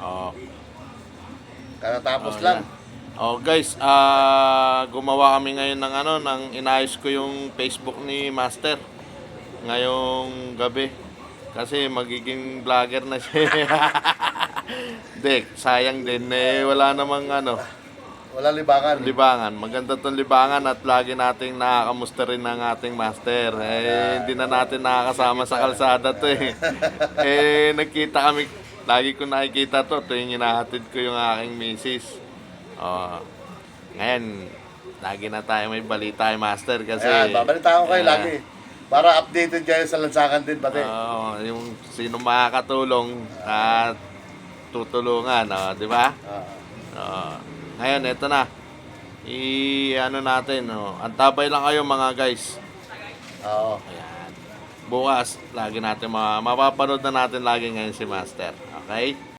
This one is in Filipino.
Oh. Katatapos Oh, lang. yan. Oh, guys, gumawa kami ngayon ng inayos ko yung Facebook ni Master ngayong gabi. Kasi magiging vlogger na siya. Dek, sayang din wala namang Wala libangan. libangan. Maganda tong libangan at lagi nating nakakamusta rin ng ating master. Hindi na natin nakakasama sa kalsada to eh. Nagkita kami, lagi ko nakikita to. Ito yung hinahatid ko yung aking misis. Oh, ngayon, lagi na tayo may balita master kasi... Ayan, babalita ko kayo lagi. Para updated kayo sa lansangan din pati. Yung sino makakatulong at tutulungan, di ba? Ngayon, eto na. Natin, antabay lang kayo mga guys. Oo. Ayan. Bukas, lagi natin mapapanood na natin lagi ngayon si Master. Okay?